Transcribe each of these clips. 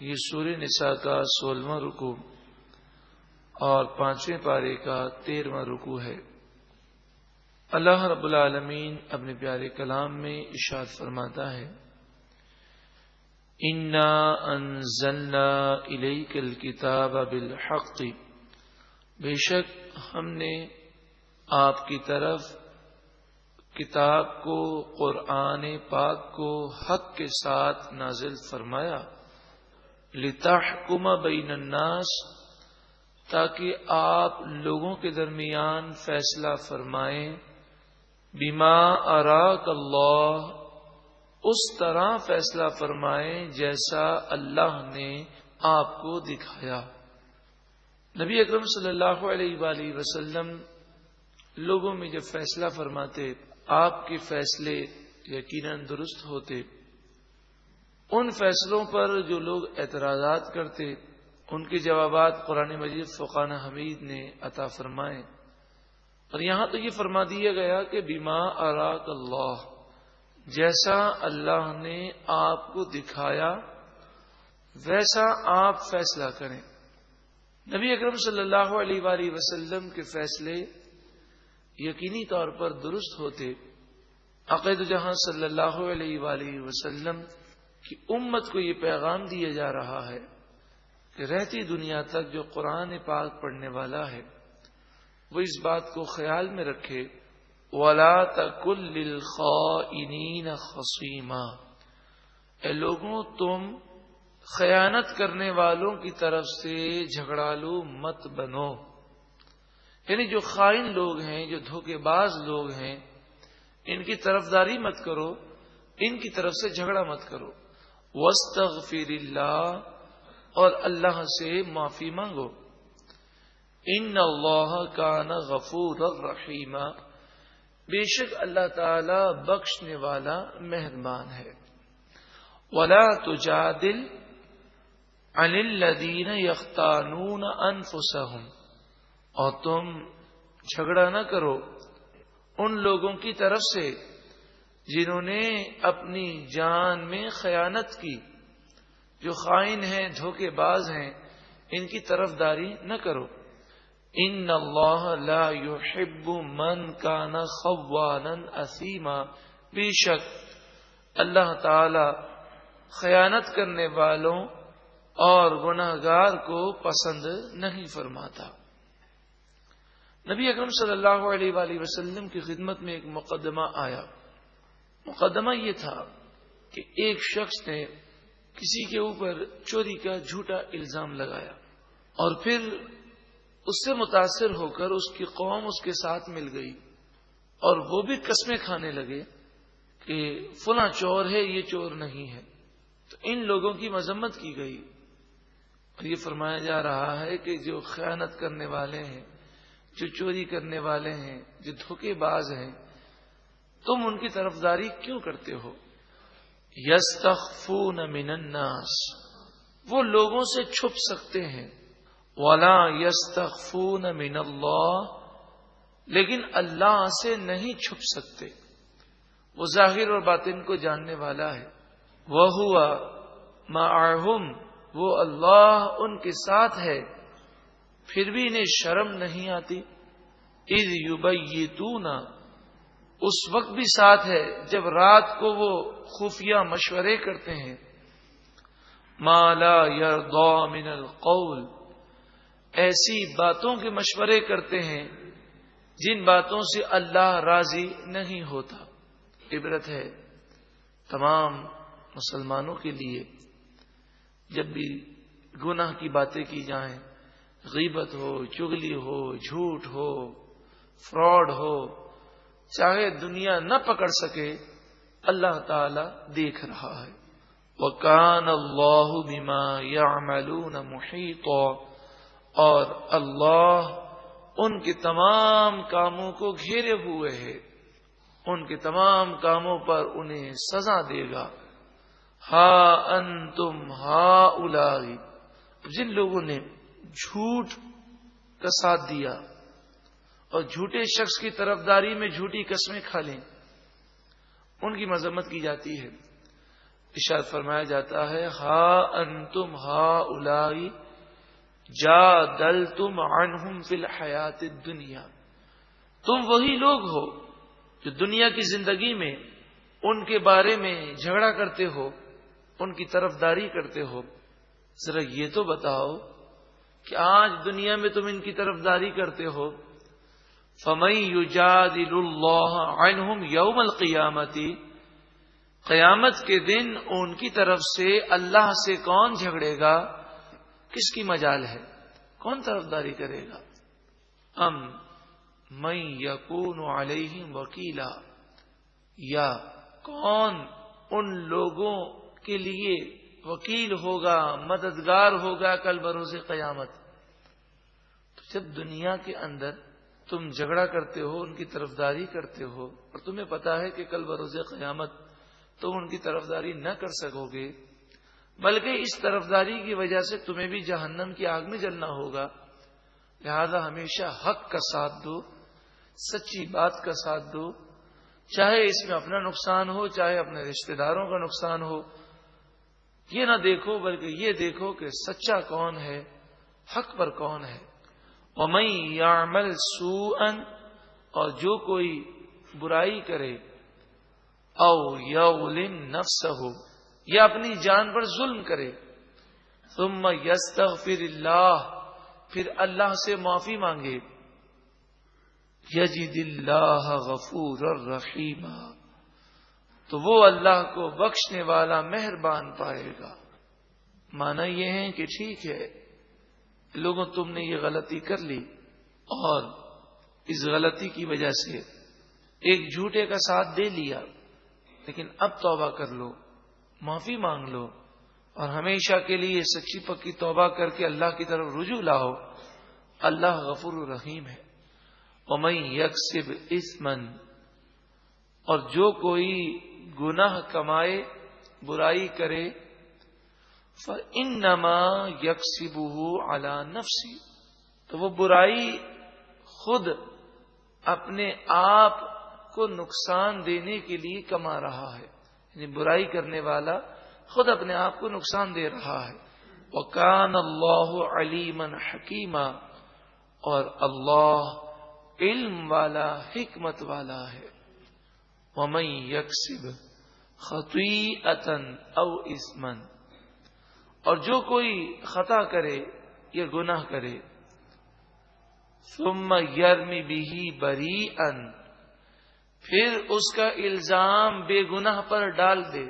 یہ سورہ نساء کا 16واں رکوع اور 5ویں پارے کا 13واں رکوع ہے۔ اللہ رب العالمین اپنے پیارے کلام میں ارشاد فرماتا ہے، اِنَّا أَنزَلْنَا إِلَيْكَ الْكِتَابَ بِالْحَقِّ، بے شک ہم نے آپ کی طرف کتاب کو، قرآن پاک کو حق کے ساتھ نازل فرمایا، لِتَحْكُمَ بَيْنَ النَّاسِ، تاکہ آپ لوگوں کے درمیان فیصلہ فرمائیں، بِمَا أَرَاكَ اللَّهُ، اس طرح فیصلہ فرمائیں جیسا اللہ نے آپ کو دکھایا۔ نبی اکرم صلی اللہ علیہ وآلہ وسلم لوگوں میں جب فیصلہ فرماتے، آپ کے فیصلے یقیناً درست ہوتے۔ ان فیصلوں پر جو لوگ اعتراضات کرتے، ان کے جوابات قرآن مجید فرقان حمید نے عطا فرمائے، اور یہاں تو یہ فرما دیا گیا کہ بما اراک اللہ، جیسا اللہ نے آپ کو دکھایا ویسا آپ فیصلہ کریں۔ نبی اکرم صلی اللہ علیہ وآلہ وسلم کے فیصلے یقینی طور پر درست ہوتے۔ عقید جہاں صلی اللہ علیہ وآلہ وسلم کی امت کو یہ پیغام دیا جا رہا ہے کہ رہتی دنیا تک جو قرآن پاک پڑھنے والا ہے وہ اس بات کو خیال میں رکھے، وَلَا تَكُن لِّلْخَائِنِينَ خَصِيمًا، اے لوگوں تم خیانت کرنے والوں کی طرف سے جھگڑالو مت بنو، یعنی جو خائن لوگ ہیں، جو دھوکے باز لوگ ہیں، ان کی طرفداری مت کرو، ان کی طرف سے جھگڑا مت کرو۔ وَاسْتَغْفِرِ اللَّهَ، اور اللہ سے معافی مانگو۔ إِنَّ اللَّهَ كَانَ غَفُورًا رَحِيمًا، بے شک اللہ تعالی بخشنے والا مہربان ہے۔ وَلَا تُجَادِلْ عَنِ الَّذِينَ يَخْتَانُونَ أَنفُسَهُمْ، اور تم جھگڑا نہ کرو ان لوگوں کی طرف سے جنہوں نے اپنی جان میں خیانت کی، جو خائن ہیں، دھوکے باز ہیں، ان کی طرفداری نہ کرو۔ ان اللہ لا يحب من کان خوانا اثیما، بے شک اللہ تعالی خیانت کرنے والوں اور گناہگار کو پسند نہیں فرماتا۔ نبی اکرم صلی اللہ علیہ وآلہ وسلم کی خدمت میں ایک مقدمہ آیا۔ مقدمہ یہ تھا کہ ایک شخص نے کسی کے اوپر چوری کا جھوٹا الزام لگایا، اور پھر اس سے متاثر ہو کر اس کی قوم اس کے ساتھ مل گئی، اور وہ بھی قسمیں کھانے لگے کہ فلاں چور ہے، یہ چور نہیں ہے۔ تو ان لوگوں کی مذمت کی گئی، اور یہ فرمایا جا رہا ہے کہ جو خیانت کرنے والے ہیں، جو چوری کرنے والے ہیں، جو دھوکے باز ہیں، تم ان کی طرفداری کیوں کرتے ہو؟ یستخفون من الناس، وہ لوگوں سے چھپ سکتے ہیں، ولا یستخفون من اللہ، لیکن اللہ سے نہیں چھپ سکتے۔ وہ ظاہر اور باطن کو جاننے والا ہے۔ وَهُوَ مَعَهُمْ، وہ اللہ ان کے ساتھ ہے، پھر بھی انہیں شرم نہیں آتی۔ اِذْ يُبَيِّتُونَ، اس وقت بھی ساتھ ہے جب رات کو وہ خفیہ مشورے کرتے ہیں، مَا لَا يَرْضَى مِنَ الْقَوْلِ، ایسی باتوں کے مشورے کرتے ہیں جن باتوں سے اللہ راضی نہیں ہوتا۔ عبرت ہے تمام مسلمانوں کے لیے، جب بھی گناہ کی باتیں کی جائیں، غیبت ہو، چغلی ہو، جھوٹ ہو، فراڈ ہو، چاہے دنیا نہ پکڑ سکے، اللہ تعالی دیکھ رہا ہے۔ وَكَانَ اللَّهُ بِمَا يَعْمَلُونَ مُحِيطًا، اور اللہ ان کے تمام کاموں کو گھیرے ہوئے ہے، ان کے تمام کاموں پر انہیں سزا دے گا۔ ہا انتم ہؤلاء، جن لوگوں نے جھوٹ کا ساتھ دیا اور جھوٹے شخص کی طرفداری میں جھوٹی قسمیں کھا لیں، ان کی مذمت کی جاتی ہے۔ ارشاد فرمایا جاتا ہے ہا انتم ہؤلاء جادلتم عنہم فی الحیات الدنیا، تم وہی لوگ ہو جو دنیا کی زندگی میں ان کے بارے میں جھگڑا کرتے ہو، ان کی طرفداری کرتے ہو۔ ذرا یہ تو بتاؤ کہ آج دنیا میں تم ان کی طرفداری کرتے ہو، فَمَن يُجَادِلُ اللَّهَ عَنْهُمْ يَوْمَ الْقِيَامَةِ، قیامت کے دن ان کی طرف سے اللہ سے کون جھگڑے گا؟ کس کی مجال ہے؟ کون طرفداری کرے گا؟ ام من یکون علیہم وکیلا، یا کون ان لوگوں کے لیے وکیل ہوگا، مددگار ہوگا کل بروز قیامت۔ تو جب دنیا کے اندر تم جھگڑا کرتے ہو، ان کی طرفداری کرتے ہو، اور تمہیں پتا ہے کہ کل بروز قیامت تم ان کی طرفداری نہ کر سکو گے، بلکہ اس طرفداری کی وجہ سے تمہیں بھی جہنم کی آگ میں جلنا ہوگا، لہذا ہمیشہ حق کا ساتھ دو، سچی بات کا ساتھ دو، چاہے اس میں اپنا نقصان ہو، چاہے اپنے رشتہ داروں کا نقصان ہو۔ یہ نہ دیکھو بلکہ یہ دیکھو کہ سچا کون ہے، حق پر کون ہے۔ وَمَن يَعْمَلْ سُوءًا، اور جو کوئی برائی کرے، او یظلم نفسہ، یا اپنی جان پر ظلم کرے، ثم یستغفر اللہ، پھر اللہ سے معافی مانگے، یجد اللہ غفورا رحیما، تو وہ اللہ کو بخشنے والا مہربان پائے گا۔ معنی یہ ہے کہ ٹھیک ہے لوگوں، تم نے یہ غلطی کر لی اور اس غلطی کی وجہ سے ایک جھوٹے کا ساتھ دے لیا، لیکن اب توبہ کر لو، معافی مانگ لو، اور ہمیشہ کے لیے سچی پکی توبہ کر کے اللہ کی طرف رجوع لاؤ۔ اللہ غفور رحیم ہے۔ وَمَن یکسب اثما، اور جو کوئی گناہ کمائے، برائی کرے، فَإِنَّمَا يَكْسِبُهُ عَلَى نَفْسِهِ، تو وہ برائی خود اپنے آپ کو نقصان دینے کے لیے کما رہا ہے، یعنی برائی کرنے والا خود اپنے آپ کو نقصان دے رہا ہے۔ وَكَانَ اللَّهُ عَلِيمًا حَكِيمًا، اور اللہ علم والا، حکمت والا ہے۔ وَمَن يَكْسِبْ خَطِيئَةً أَوْ إِثْمًا، اور جو کوئی خطا کرے یا گناہ کرے، ثُمَّ يَرْمِ بِهِ بَرِيئًا، پھر اس کا الزام بے گناہ پر ڈال دے،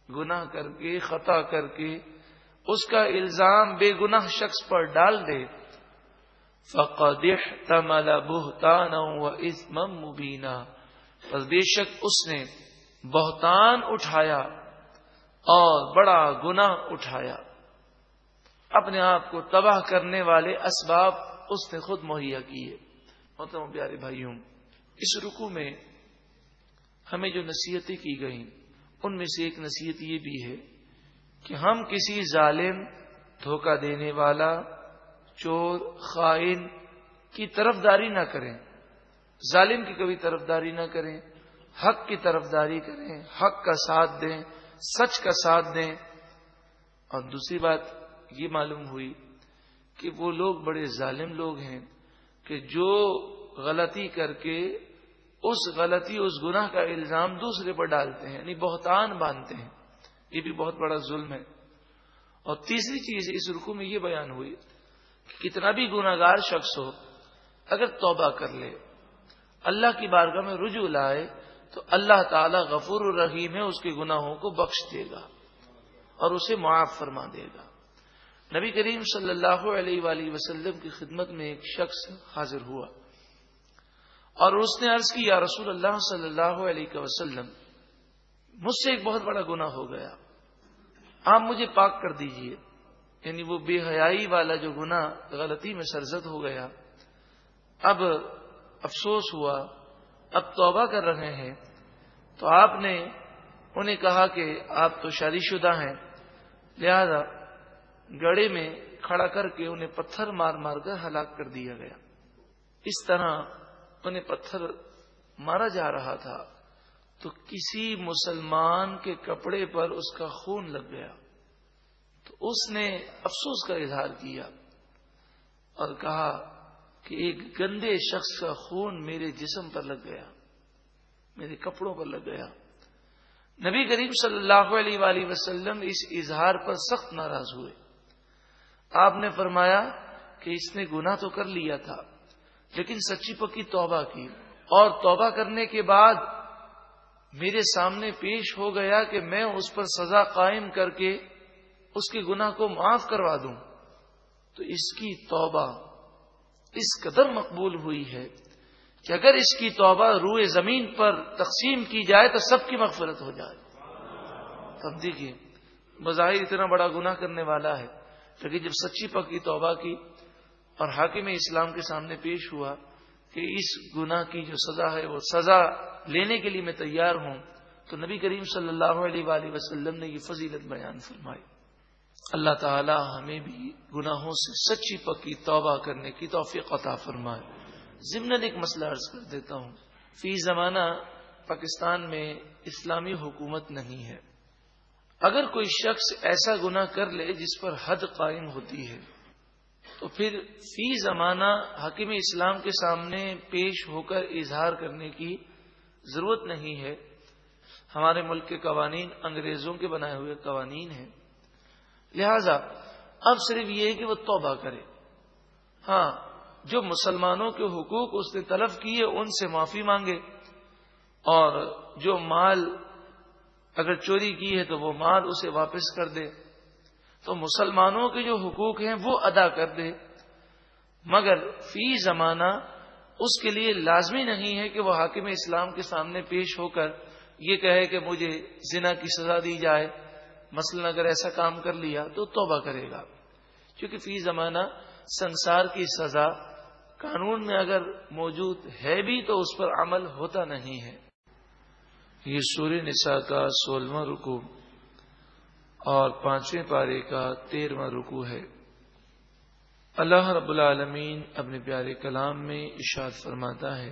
گناہ کر کے، خطا کر کے اس کا الزام بے گناہ شخص پر ڈال دے، فَقَدِ احْتَمَلَ بُهْتَانًا وَإِثْمًا مُبِينًا، پس بے شک اس نے بہتان اٹھایا اور بڑا گناہ اٹھایا، اپنے آپ کو تباہ کرنے والے اسباب اس نے خود مہیا کیے۔ محترم پیارے بھائیوں، اس رکوع میں ہمیں جو نصیحتیں کی گئیں ان میں سے ایک نصیحت یہ بھی ہے کہ ہم کسی ظالم، دھوکہ دینے والا، چور، خائن کی طرفداری نہ کریں، ظالم کی کبھی طرفداری نہ کریں، حق کی طرفداری کریں، حق کا ساتھ دیں، سچ کا ساتھ دیں۔ اور دوسری بات یہ معلوم ہوئی کہ وہ لوگ بڑے ظالم لوگ ہیں کہ جو غلطی کر کے اس غلطی، اس گناہ کا الزام دوسرے پر ڈالتے ہیں، یعنی بہتان باندھتے ہیں، یہ بھی بہت بڑا ظلم ہے۔ اور تیسری چیز اس رکوع میں یہ بیان ہوئی کہ کتنا بھی گناہگار شخص ہو، اگر توبہ کر لے، اللہ کی بارگاہ میں رجوع لائے، تو اللہ تعالی غفور الرحیم ہے، اس کے گناہوں کو بخش دے گا اور اسے معاف فرما دے گا۔ نبی کریم صلی اللہ علیہ وآلہ وسلم کی خدمت میں ایک شخص حاضر ہوا اور اس نے عرض کی، یا رسول اللہ صلی اللہ علیہ وسلم، مجھ سے ایک بہت بڑا گناہ ہو گیا، آپ مجھے پاک کر دیجئے، یعنی وہ بے حیائی والا جو گناہ غلطی میں سرزد ہو گیا، اب افسوس ہوا، اب توبہ کر رہے ہیں۔ تو آپ نے انہیں کہا کہ آپ تو شادی شدہ ہیں، لہذا گڑھے میں کھڑا کر کے انہیں پتھر مار مار کر ہلاک کر دیا گیا۔ اس طرح انہیں پتھر مارا جا رہا تھا، تو کسی مسلمان کے کپڑے پر اس کا خون لگ گیا تو اس نے افسوس کا اظہار کیا اور کہا کہ ایک گندے شخص کا خون میرے جسم پر لگ گیا، میرے کپڑوں پر لگ گیا۔ نبی کریم صلی اللہ علیہ وآلہ وسلم اس اظہار پر سخت ناراض ہوئے۔ آپ نے فرمایا کہ اس نے گناہ تو کر لیا تھا لیکن سچی پکی توبہ کی، اور توبہ کرنے کے بعد میرے سامنے پیش ہو گیا کہ میں اس پر سزا قائم کر کے اس کے گناہ کو معاف کروا دوں، تو اس کی توبہ اس قدر مقبول ہوئی ہے کہ اگر اس کی توبہ روئے زمین پر تقسیم کی جائے تو سب کی مغفرت ہو جائے۔ تب دیکھیے بظاہر اتنا بڑا گناہ کرنے والا ہے، لیکن جب سچی پکی توبہ کی اور حاکم اسلام کے سامنے پیش ہوا کہ اس گناہ کی جو سزا ہے وہ سزا لینے کے لیے میں تیار ہوں، تو نبی کریم صلی اللہ علیہ وآلہ وسلم نے یہ فضیلت بیان فرمائی۔ اللہ تعالی ہمیں بھی گناہوں سے سچی پکی توبہ کرنے کی توفیق عطا فرمائے۔ ضمن ایک مسئلہ عرض کر دیتا ہوں۔ فی زمانہ پاکستان میں اسلامی حکومت نہیں ہے۔ اگر کوئی شخص ایسا گناہ کر لے جس پر حد قائم ہوتی ہے تو پھر فی زمانہ حاکم اسلام کے سامنے پیش ہو کر اظہار کرنے کی ضرورت نہیں ہے۔ ہمارے ملک کے قوانین انگریزوں کے بنائے ہوئے قوانین ہیں، لہذا اب صرف یہ ہے کہ وہ توبہ کرے۔ ہاں، جو مسلمانوں کے حقوق اس نے تلف کیے ان سے معافی مانگے، اور جو مال اگر چوری کی ہے تو وہ مال اسے واپس کر دے، تو مسلمانوں کے جو حقوق ہیں وہ ادا کر دے، مگر فی زمانہ اس کے لیے لازمی نہیں ہے کہ وہ حاکم اسلام کے سامنے پیش ہو کر یہ کہے کہ مجھے زنا کی سزا دی جائے۔ مثلا اگر ایسا کام کر لیا تو توبہ کرے گا، کیونکہ فی زمانہ سنسار کی سزا قانون میں اگر موجود ہے بھی تو اس پر عمل ہوتا نہیں ہے۔ یہ سورہ نساء کا 16واں رکوع اور 5ویں پارے کا 13واں رکوع ہے۔ اللہ رب العالمین اپنے پیارے کلام میں ارشاد فرماتا ہے،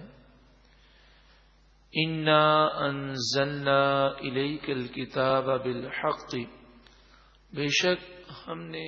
اِنَّا أَنزَلْنَا إِلَيْكَ الْكِتَابَ بِالْحَقِّ، بے شک ہم نے